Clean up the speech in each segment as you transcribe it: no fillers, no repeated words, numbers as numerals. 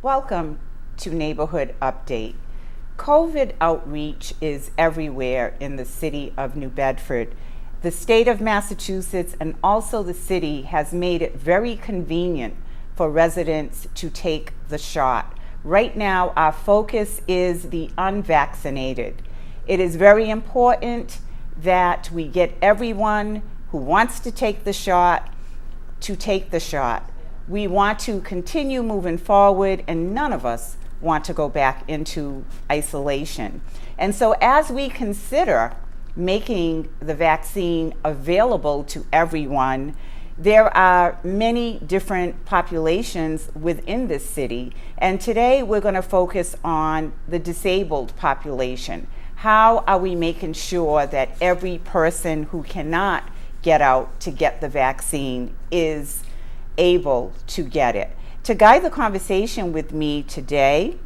Welcome to Neighborhood Update. COVID outreach is everywhere in the city of New Bedford. The state of Massachusetts and also the city has made it very convenient for residents to take the shot. Right now, our focus is the unvaccinated. It is very important that we get everyone who wants to take the shot to take the shot. We want to continue moving forward, and none of us want to go back into isolation. And so as we consider making the vaccine available to everyone, there are many different populations within this city. And today we're going to focus on the disabled population. How are we making sure that every person who cannot get out to get the vaccine is able to get it? To guide the conversation with me today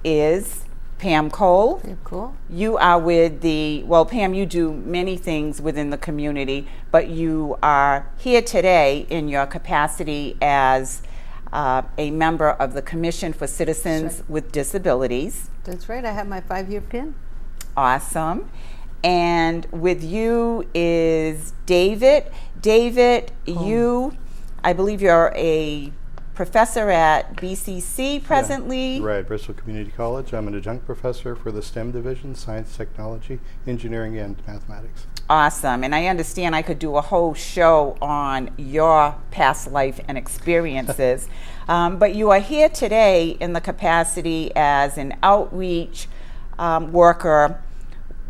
is Pam Cole. Cool. You are with Pam, you do many things within the community, but you are here today in your capacity as a member of the Commission for Citizens with Disabilities. That's right, I have my 5-year pin. Awesome. And with you is David. David, I believe you're a professor at BCC presently. Yeah, right, Bristol Community College. I'm an adjunct professor for the STEM division, science, technology, engineering, and mathematics. Awesome. And I understand I could do a whole show on your past life and experiences. But you are here today in the capacity as an outreach worker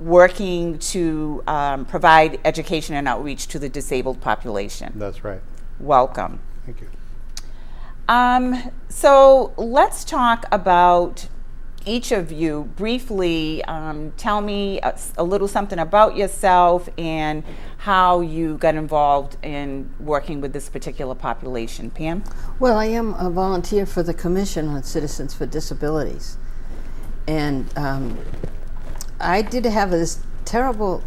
working to provide education and outreach to the disabled population. That's right. Welcome. Thank you. So let's talk about each of you briefly. Tell me a little something about yourself and how you got involved in working with this particular population. Pam? Well, I am a volunteer for the Commission on Citizens for Disabilities. And I did have this terrible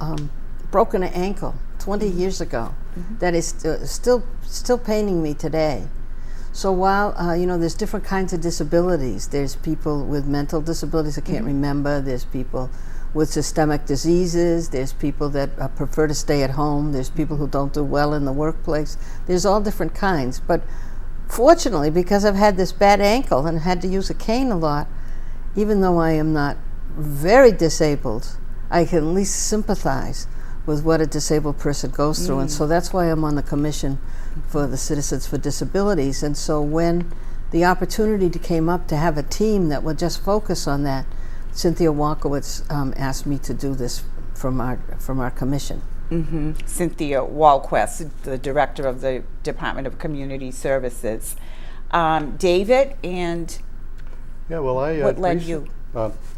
broken ankle 20 years ago that is still paining me today. So while there's different kinds of disabilities. There's people with mental disabilities that can't remember. There's people with systemic diseases. There's people that prefer to stay at home. There's people who don't do well in the workplace. There's all different kinds. But fortunately, because I've had this bad ankle and had to use a cane a lot, even though I am not very disabled, I can at least sympathize with what a disabled person goes through. And so that's why I'm on the Commission for the Citizens for Disabilities. And so when the opportunity came up to have a team that would just focus on that, Cynthia Walkowitz asked me to do this from our commission. Cynthia Walquist, the director of the Department of Community Services. David, and what led you?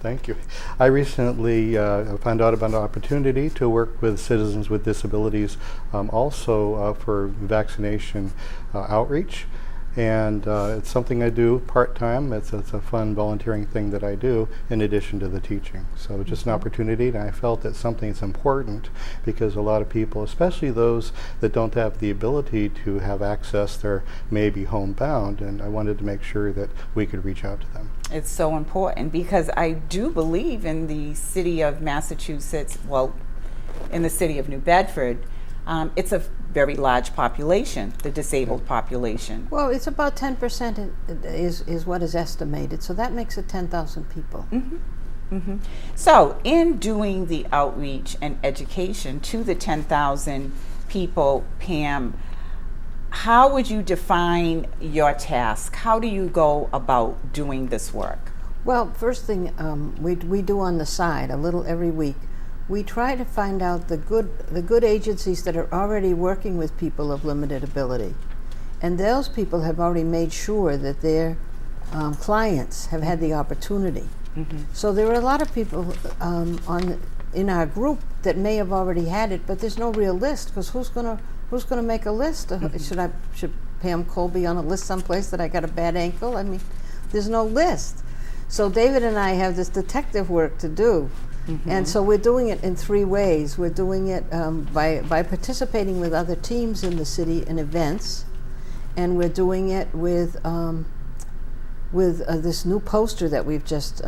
Thank you. I recently found out about an opportunity to work with citizens with disabilities, also for vaccination outreach. And it's something I do part-time. It's a fun volunteering thing that I do in addition to the teaching. So just an opportunity, and I felt that something that's important because a lot of people, especially those that don't have the ability to have access, they're maybe homebound, and I wanted to make sure that we could reach out to them. It's so important because I do believe in the city of Massachusetts, in the city of New Bedford, it's a very large population, the disabled population. Well, it's about 10% is what is estimated, so that makes it 10,000 people. So in doing the outreach and education to the 10,000 people, Pam, how would you define your task? How do you go about doing this work? Well, first thing we do on the side, a little every week, we try to find out the good agencies that are already working with people of limited ability. And those people have already made sure that their clients have had the opportunity. So there are a lot of people in our group that may have already had it, but there's no real list, because who's gonna make a list? Should Pam Cole be on a list someplace that I got a bad ankle? I mean, there's no list. So David and I have this detective work to do. And so we're doing it in 3 ways. We're doing it by participating with other teams in the city in events, and we're doing it with with this new poster that we've just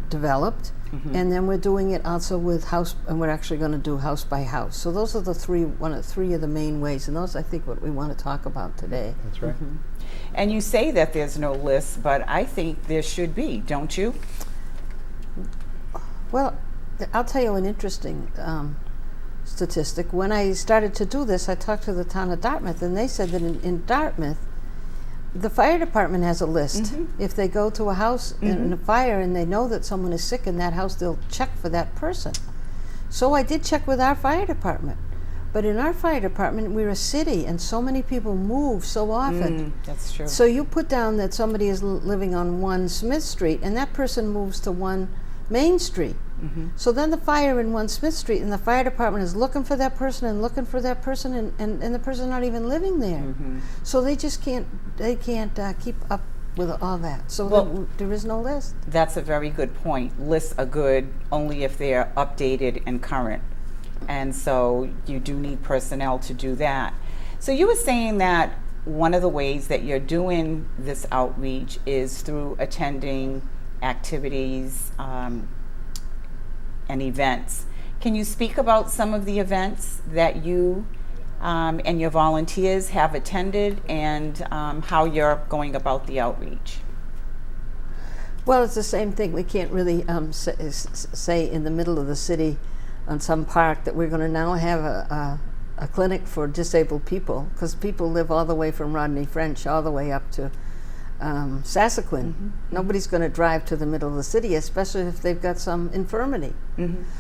developed. And then we're doing it also with house, and we're actually going to do house by house. So those are the three of the main ways, and those I think what we want to talk about today. That's right. And you say that there's no list, but I think there should be, don't you? Well, I'll tell you an interesting statistic. When I started to do this, I talked to the town of Dartmouth, and they said that in Dartmouth, the fire department has a list. If they go to a house in a fire and they know that someone is sick in that house, they'll check for that person. So I did check with our fire department. But in our fire department, we're a city, and so many people move so often. That's true. So you put down that somebody is living on 1 Smith Street, and that person moves to 1 Main Street. So then the fire in 1 Smith Street, and the fire department is looking for that person and looking for that person, and the person's not even living there. So they just can't keep up with all that. So there is no list. That's a very good point. Lists are good only if they're updated and current. And so you do need personnel to do that. So you were saying that one of the ways that you're doing this outreach is through attending activities and events. Can you speak about some of the events that you and your volunteers have attended, and how you're going about the outreach? Well, it's the same thing. We can't really say in the middle of the city on some park that we're going to now have a clinic for disabled people, because people live all the way from Rodney French all the way up to Sassaquin. Nobody's going to drive to the middle of the city, especially if they've got some infirmity.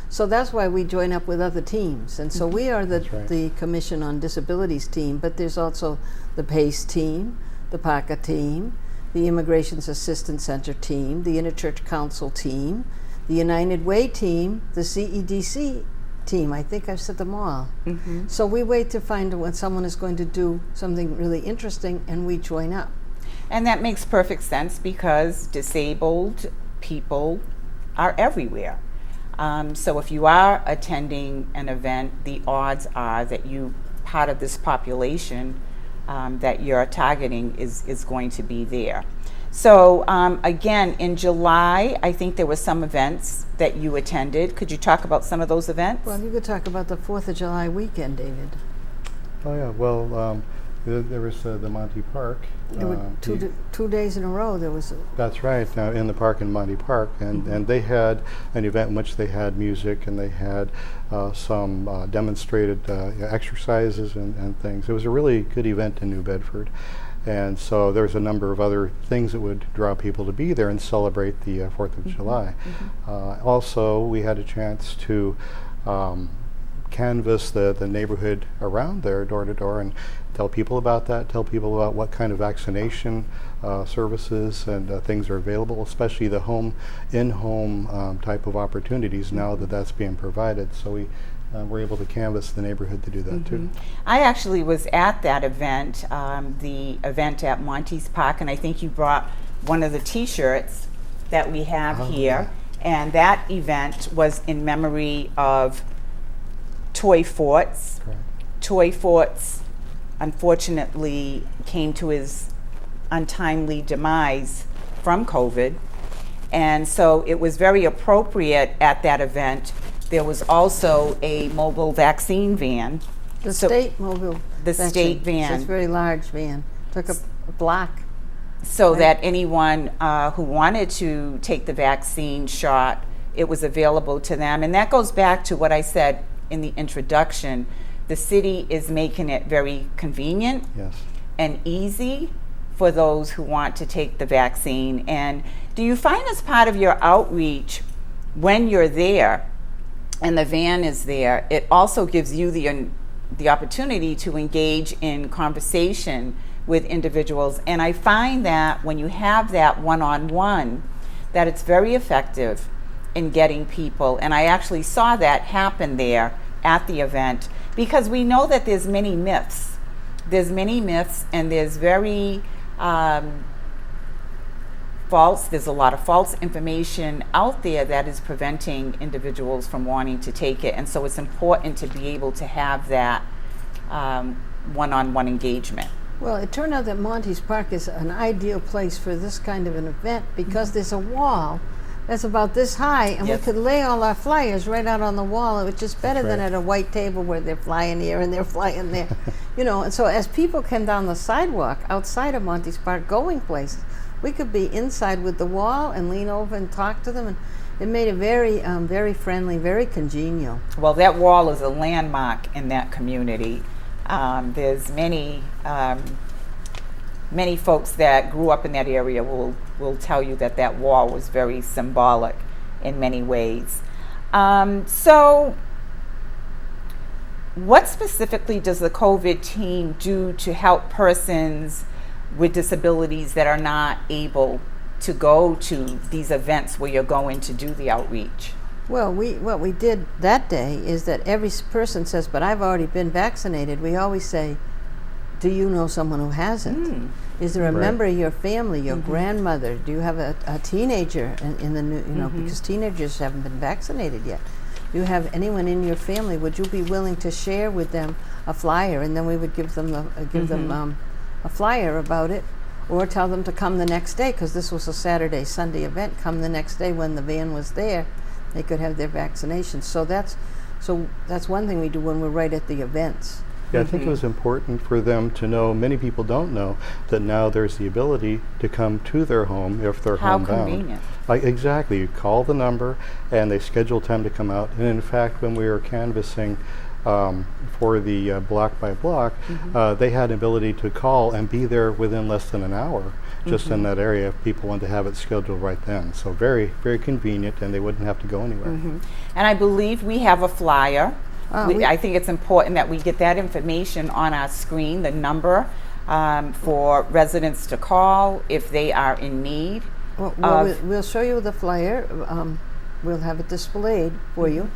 So that's why we join up with other teams. And so we are the Commission on Disabilities team, but there's also the PACE team, the PACA team, the Immigrations Assistance Center team, the Interchurch Council team, the United Way team, the CEDC team. I think I've said them all. So we wait to find when someone is going to do something really interesting, and we join up. And that makes perfect sense, because disabled people are everywhere. So if you are attending an event, the odds are that part of this population that you're targeting is going to be there. So again, in July, I think there were some events that you attended. Could you talk about some of those events? Well, you could talk about the 4th of July weekend, David. Oh yeah, well, there was the Monty Park. There were 2 days in a row. There was. That's right. Now in the park in Monty Park, and they had an event in which they had music, and they had some demonstrated exercises and things. It was a really good event in New Bedford, and so there's a number of other things that would draw people to be there and celebrate the 4th of July. Also, we had a chance to canvass the neighborhood around there, door to door, and tell people about that, tell people about what kind of vaccination services and things are available, especially the in-home type of opportunities now that that's being provided. So we were able to canvass the neighborhood to do that too. I actually was at that event, the event at Monty's Park, and I think you brought one of the t-shirts that we have here. And that event was in memory of Toy Forts. Correct. Toy Forts unfortunately came to his untimely demise from COVID. And so it was very appropriate at that event. There was also a mobile vaccine van. The state mobile vaccine. State van. It's a very large van. Took a block. So that anyone who wanted to take the vaccine shot, it was available to them. And that goes back to what I said in the introduction. The city is making it very convenient and easy for those who want to take the vaccine. And do you find as part of your outreach, when you're there and the van is there, it also gives you the opportunity to engage in conversation with individuals? And I find that when you have that one-on-one, that it's very effective in getting people. And I actually saw that happen there at the event, because we know that there's many myths. There's many myths, and there's very there's a lot of false information out there that is preventing individuals from wanting to take it. And so it's important to be able to have that one-on-one engagement. Well, it turned out that Monty's Park is an ideal place for this kind of an event because there's a wall that's about this high, and Yes. we could lay all our flyers right out on the wall, which is better than right. at a white table where they're flying here and they're flying there. You know, and so as people came down the sidewalk outside of Monty's Park going places, we could be inside with the wall and lean over and talk to them, and it made it very, very friendly, very congenial. Well, that wall is a landmark in that community. There's many folks that grew up in that area will tell you that that wall was very symbolic in many ways. So what specifically does the COVID team do to help persons with disabilities that are not able to go to these events where you're going to do the outreach? Well, what we did that day is that every person says, but I've already been vaccinated. We always say, do you know someone who hasn't? Is there a Right. member of your family, your grandmother? Do you have a teenager in the new, because teenagers haven't been vaccinated yet. Do you have anyone in your family? Would you be willing to share with them a flyer? And then we would give them a flyer about it, or tell them to come the next day, because this was a Saturday, Sunday event. Come the next day when the van was there, they could have their vaccination. So that's one thing we do when we're right at the events. Yeah, I think it was important for them to know, many people don't know, that now there's the ability to come to their home if they're How homebound. convenient. Exactly. You call the number and they schedule time to come out. And in fact, when we were canvassing for the block by block, they had an ability to call and be there within less than an hour just in that area if people wanted to have it scheduled right then. So very, very convenient, and they wouldn't have to go anywhere. And I believe we have a flyer. we- I think it's important that we get that information on our screen, the number for residents to call if they are in need. Well, we'll show you the flyer. We'll have it displayed for you.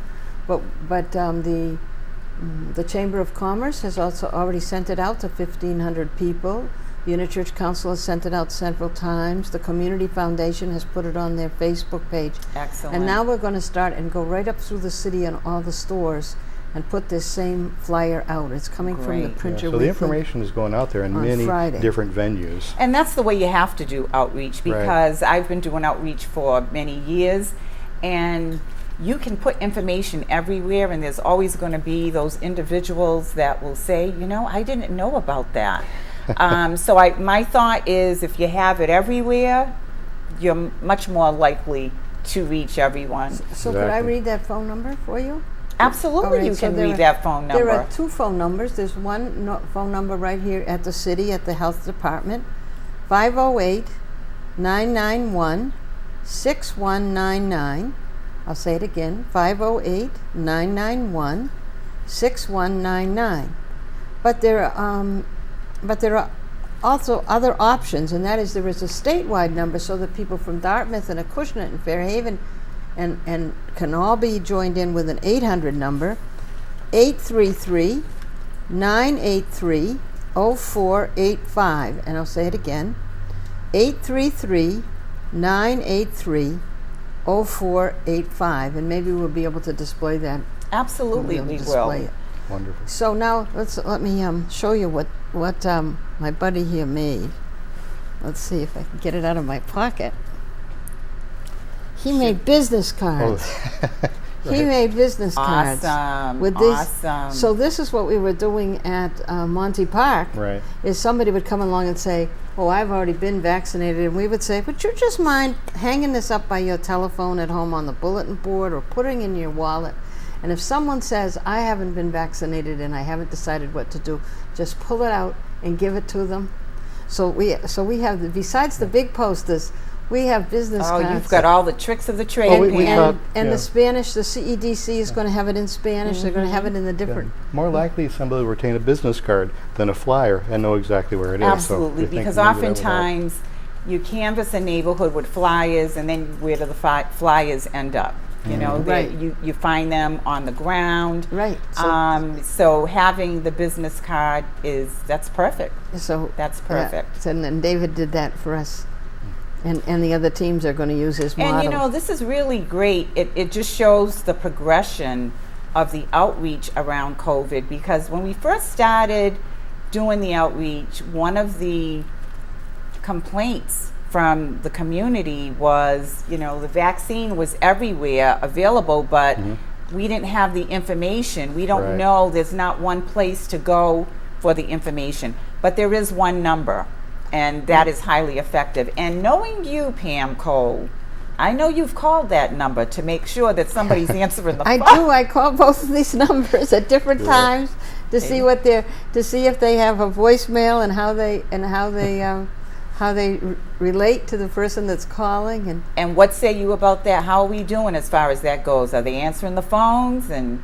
But the Chamber of Commerce has also already sent it out to 1,500 people. The Interchurch Council has sent it out several times. The Community Foundation has put it on their Facebook page. Excellent. And now we're going to start and go right up through the city and all the stores and put this same flyer out. It's coming from the Great. printer. So the Weekly. information is going out there in on many Friday. different venues. And that's the way you have to do outreach, because I've been doing outreach for many years, and you can put information everywhere, and there's always going to be those individuals that will say, you know, I didn't know about that. So my thought is, if you have it everywhere, you're much more likely to reach everyone. So could I Exactly. read that phone number for you? Absolutely, All right, you so can there read are- that phone number. There are two phone numbers. There's one phone number right here at the city, at the health department, 508-991-6199. I'll say it again, 508-991-6199. But there are also other options, and that is there is a statewide number so that people from Dartmouth and Acushnet and Fairhaven and can all be joined in with an 800 number, 833-983-0485. And I'll say it again, 833-983-0485. And maybe we'll be able to display that. Absolutely, We'll we display will. it. Wonderful. So now let me show you what my buddy here made. Let's see if I can get it out of my pocket. He made business cards. He made business cards. Awesome, With this, awesome. So this is what we were doing at Monty Park. Right. Is somebody would come along and say, "Oh, I've already been vaccinated," and we would say, "Would you just mind hanging this up by your telephone at home on the bulletin board or putting in your wallet?" And if someone says, "I haven't been vaccinated and I haven't decided what to do," just pull it out and give it to them. So we have, besides the big posters, we have business Oh, cards. you've got all the tricks of the trade. Oh, we Pam. thought- and yeah. the Spanish, the CEDC is going to have it in Spanish. They're going to have it in the different. More likely somebody will retain a business card than a flyer and know exactly where it is. Absolutely, So I think because maybe that would help. oftentimes you canvass a neighborhood with flyers, and then where do the flyers end up? You know, Right. you find them on the ground. Right. So having the business card that's perfect. So That's yeah, perfect. and then David did that for us, and the other teams are going to use his model. And you know, this is really great. It just shows the progression of the outreach around COVID, because when we first started doing the outreach, one of the complaints from the community was, the vaccine was everywhere available, but we didn't have the information. We don't Right. know, there's not one place to go for the information, but there is one number, and that is highly effective. And knowing you, Pam Cole, I know you've called that number to make sure that somebody's answering the I phone. do. I call both of these numbers at different times to see to see if they have a voicemail and how they relate to the person that's calling. And what say you about that? How are we doing as far as that goes? Are they answering the phones? And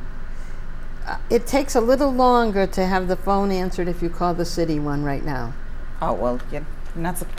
It takes a little longer to have the phone answered if you call the city one right now. oh well,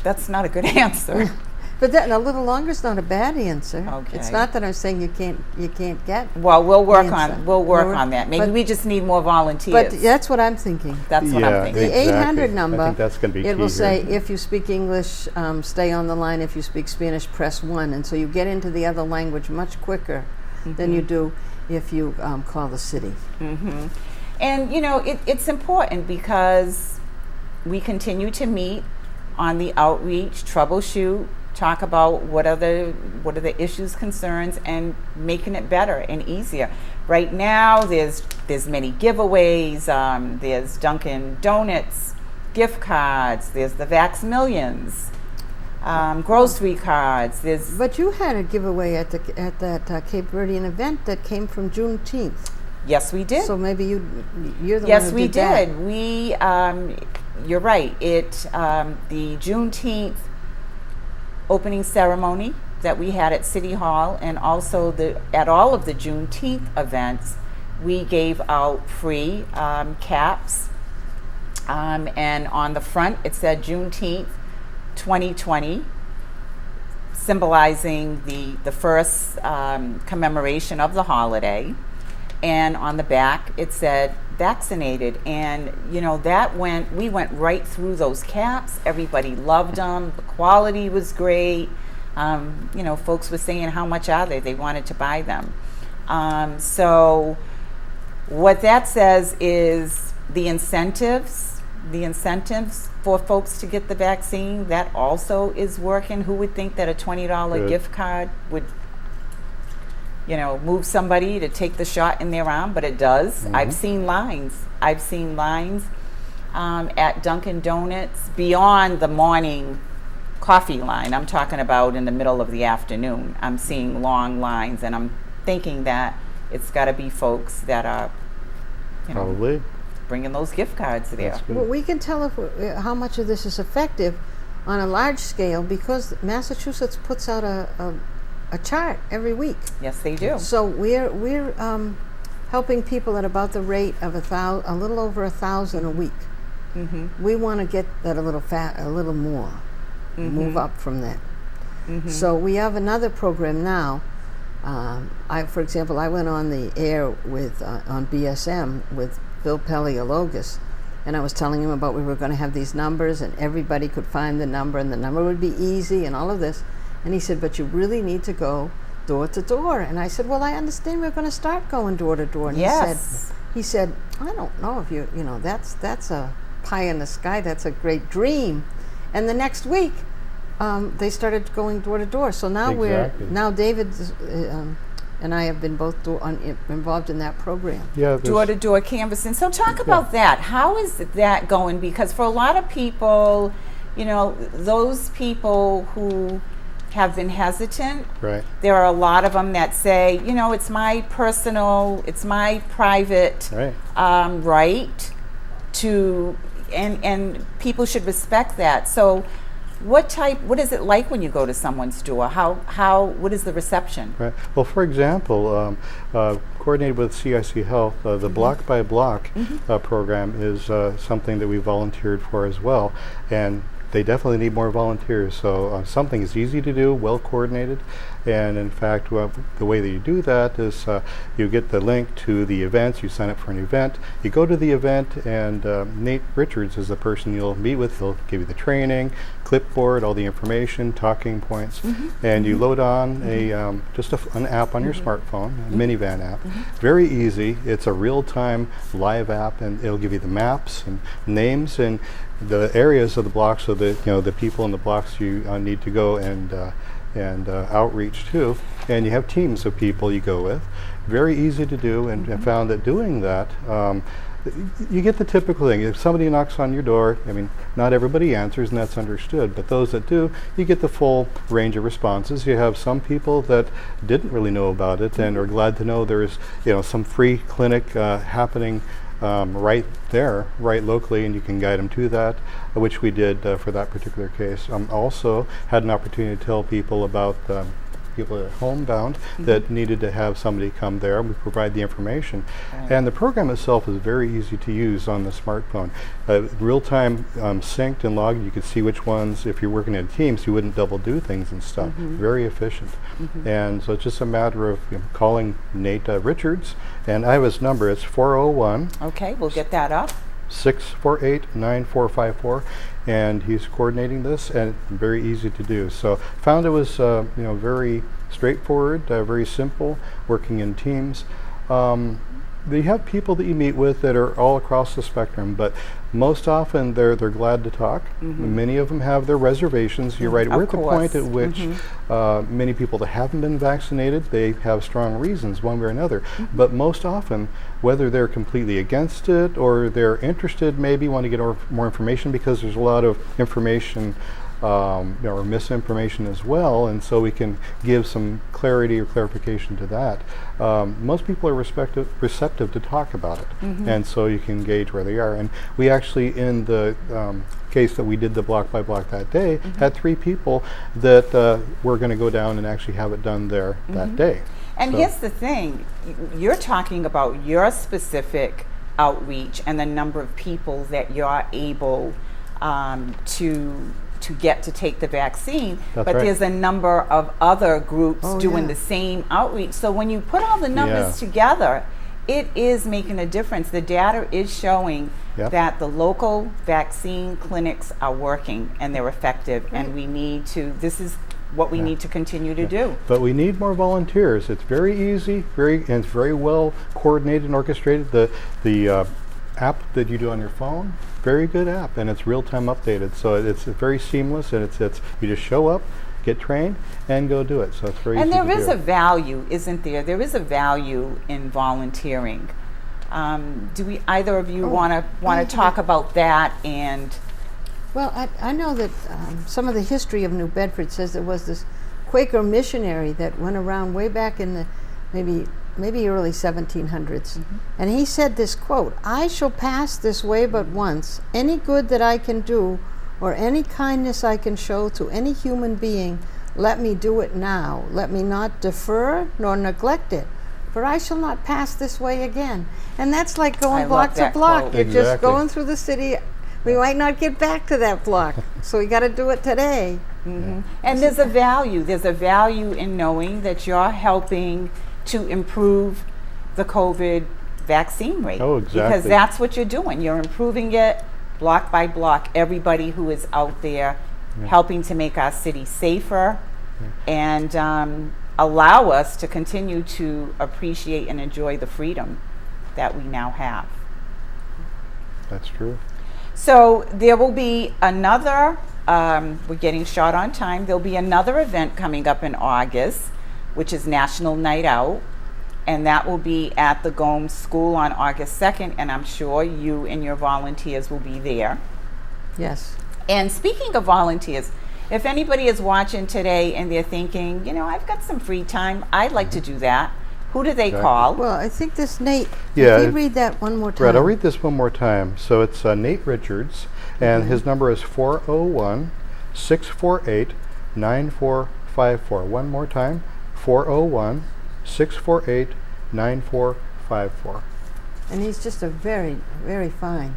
that's not a good answer. But a little longer is not a bad answer. Okay. It's not that I'm saying you can't get. Well, we'll work answer. on that. Maybe we just need more volunteers. But that's what I'm thinking. That's what I'm thinking. The 800 number, I think that's going to be it key will say, here. if you speak English, stay on the line. If you speak Spanish, press 1. And so you get into the other language much quicker than you do if you call the city. And it's important because we continue to meet on the outreach, troubleshoot, talk about what are the issues, concerns, and making it better and easier. Right now, there's many giveaways. There's Dunkin' Donuts gift cards. There's the Vax Millions, grocery cards. But you had a giveaway at that Cape Verdean event that came from Juneteenth. Yes, we did. So maybe you're the one Yes, who we did that. did. We, you're right. The Juneteenth opening ceremony that we had at City Hall, and also at all of the Juneteenth events, we gave out free caps, and on the front it said Juneteenth 2020, symbolizing the first commemoration of the holiday. And on the back it said vaccinated, and we went right through those caps. Everybody loved them. The quality was great. Folks were saying, how much are they wanted to buy them. So what that says is the incentives for folks to get the vaccine, that also is working. Who would think that a $20 gift card would move somebody to take the shot in their arm, but it does. I've seen lines at Dunkin' Donuts beyond the morning coffee line. I'm talking about in the middle of the afternoon. I'm seeing long lines, and I'm thinking that it's got to be folks that are Probably. bringing those gift cards there. That's good. Well, we can tell how much of this is effective on a large scale because Massachusetts puts out a chart every week. Yes, they do. So we're helping people at about the rate of a little over 1,000 a week. We want to get that a little more, move up from that. So we have another program now. For example, I went on the air with on BSM with Bill Paleologus, and I was telling him about we were going to have these numbers, and everybody could find the number, and the number would be easy, and all of this. And he said, but you really need to go door to door. And I said, well, I understand we're going to start going door to door. And Yes. he said, I don't know if that's a pie in the sky. That's a great dream. And the next week, they started going door to door. So now Exactly. David and I have been both involved in that program. Yeah, Door to door canvassing. So talk about that. How is that going? Because for a lot of people, those people who have been hesitant. right. There are a lot of them that say, it's my private right to, and people should respect that. So what is it like when you go to someone's door? What is the reception? Right. Well, for example, coordinated with CIC Health, the Block by Block program is something that we volunteered for as well, and they definitely need more volunteers. So something is easy to do, well coordinated, and in fact, the way that you do that is you get the link to the events, you sign up for an event, you go to the event, and Nate Richards is the person you'll meet with. He'll give you the training, clipboard, all the information, talking points, and you load on an app on your smartphone, a minivan app. Very easy. It's a real-time live app, and it'll give you the maps and names and the areas of the blocks, so that the people in the blocks you need to go and outreach to, and you have teams of people you go with. Very easy to do, and I found that doing that, you get the typical thing. If somebody knocks on your door, I mean, not everybody answers, and that's understood, but those that do, you get the full range of responses. You have some people that didn't really know about it and are glad to know there is some free clinic happening right there, right locally, and you can guide them to that, which we did for that particular case. Also had an opportunity to tell people about people that are homebound that needed to have somebody come there. We provide the information. Right. And the program itself is very easy to use on the smartphone. Real-time synced and logged. You could see which ones, if you're working in teams, you wouldn't double do things and stuff. Very efficient. And so it's just a matter of calling Nate Richards, and I have his number. It's 401. Okay, we'll get that up. 648-9454, and he's coordinating this, and very easy to do. So found it was very straightforward, very simple, working in teams. You have people that you meet with that are all across the spectrum, but most often they're glad to talk. Many of them have their reservations. You're right. We're at the point at which many people that haven't been vaccinated, they have strong reasons one way or another. But most often, whether they're completely against it or they're interested, maybe want to get more information, because there's a lot of information or misinformation as well, and so we can give some clarity or clarification to that. Most people are receptive to talk about it, and so you can gauge where they are. And we actually, in the case that we did the block by block that day, had 3 people that were going to go down and actually have it done there that day. And here's the thing, you're talking about your specific outreach and the number of people that you're able to get to take the vaccine, That's but right. there's a number of other groups doing yeah. the same outreach. So when you put all the numbers together, it is making a difference. The data is showing that the local vaccine clinics are working and they're effective, and we need to, this is what we need to continue to do. But we need more volunteers. It's very easy, and it's very well coordinated and orchestrated. The app that you do on your phone, very good app, and it's real-time updated, so it's very seamless, and it's you just show up, get trained, and go do it. So it's very easy to do. And there is a value, isn't there? There is a value in volunteering. Do we either of you want to talk about that? And Well, I know that some of the history of New Bedford says there was this Quaker missionary that went around way back in the maybe early 1700s. And he said this quote, "I shall pass this way but once. Any good that I can do or any kindness I can show to any human being, let me do it now. Let me not defer nor neglect it, for I shall not pass this way again." And that's like I going love block to that block. quote. You're just Exactly. going through the city. We might not get back to that block, so we got to do it today. and there's a value. There's a value in knowing that you're helping to improve the COVID vaccine rate. Oh, exactly. Because that's what you're doing. You're improving it block by block. Everybody who is out there helping to make our city safer and allow us to continue to appreciate and enjoy the freedom that we now have. That's true. So there will be another, we're getting short on time, there'll be another event coming up in August, which is National Night Out, and that will be at the Gomes School on August 2nd, and I'm sure you and your volunteers will be there. Yes. And speaking of volunteers, if anybody is watching today and they're thinking, I've got some free time, I'd like to do that, who do they Exactly. call? Well, I think this Nate, Yeah, if you read that one more time. Right, I'll read this one more time. So it's Nate Richards, and his number is 401-648-9454. One more time, 401-648-9454. And he's just a very, very fine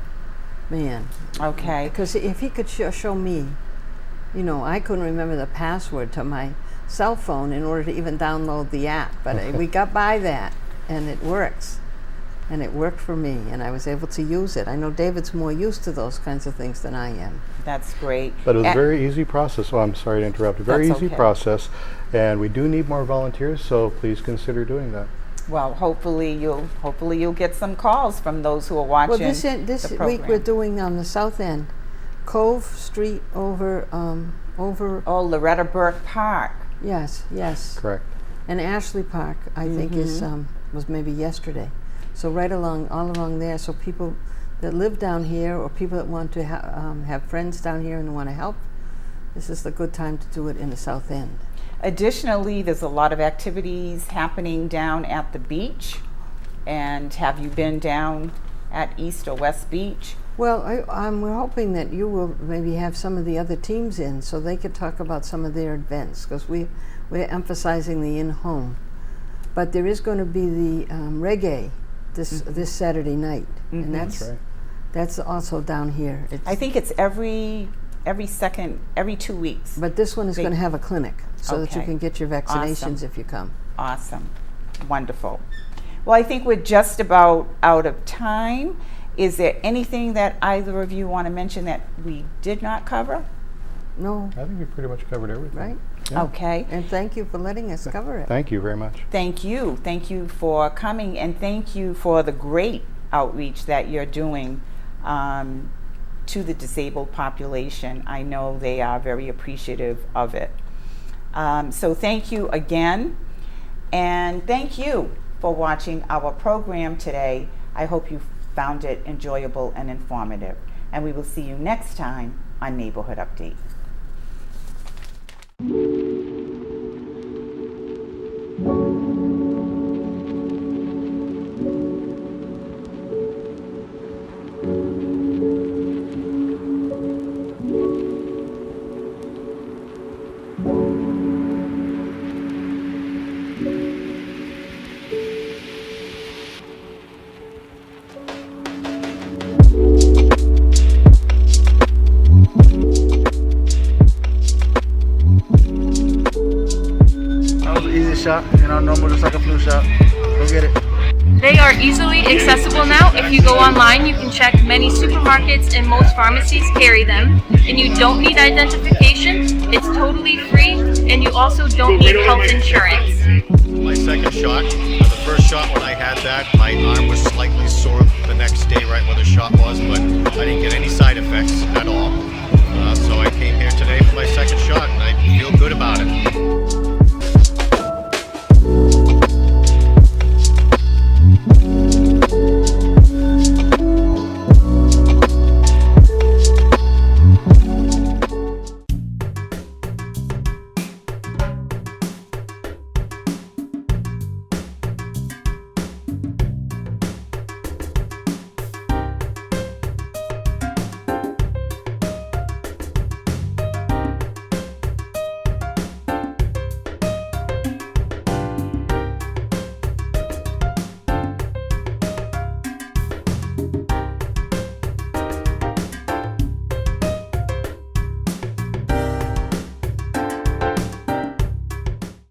man. Okay. Because if he could show me, I couldn't remember the password to my cell phone in order to even download the app, but we got by that, and it works. and it worked for me, and I was able to use it. I know David's more used to those kinds of things than I am. That's great. But it was a very easy process. Oh, I'm sorry to interrupt. A very That's easy okay. process, and we do need more volunteers, so please consider doing that. Well, hopefully you'll get some calls from those who are watching. Well, this the week we're program. doing on the south end, Cove Street over. Oh, Loretta Burke Park. Yes, Correct. and Ashley Park. I think is was maybe yesterday. So right along, all along there. So people that live down here, or people that want to have friends down here and want to help, this is the good time to do it in the south end. Additionally, there's a lot of activities happening down at the beach. And have you been down at East or West Beach? Well, we're hoping that you will maybe have some of the other teams in, so they could talk about some of their events, because we're emphasizing the in-home. But there is going to be the reggae this Saturday night, and That's right. that's also down here. I think it's every 2 weeks. But this one is going to have a clinic, so that you Okay. can get your vaccinations Awesome. if you come. Awesome. Wonderful. Well, I think we're just about out of time. Is there anything that either of you want to mention that we did not cover? No, I think we pretty much covered everything. right? Yeah. Okay. And thank you for letting us cover it. Thank you very much. Thank you. Thank you for coming, and thank you for the great outreach that you're doing to the disabled population. I know they are very appreciative of it. So thank you again, and thank you for watching our program today. I hope you found it enjoyable and informative, and we will see you next time on Neighborhood Update. That was an easy shot, normal just like a flu shot. Go get it. They are easily accessible now. If you go online, you can check many supermarkets and most pharmacies carry them. And you don't need identification. It's totally free, and you also don't need health insurance. My second shot. The first shot, when I had that, my arm was slightly sore the next day, right where the shot was, but I didn't get any side effects at all. So I came here today for my second shot, and I feel good about it.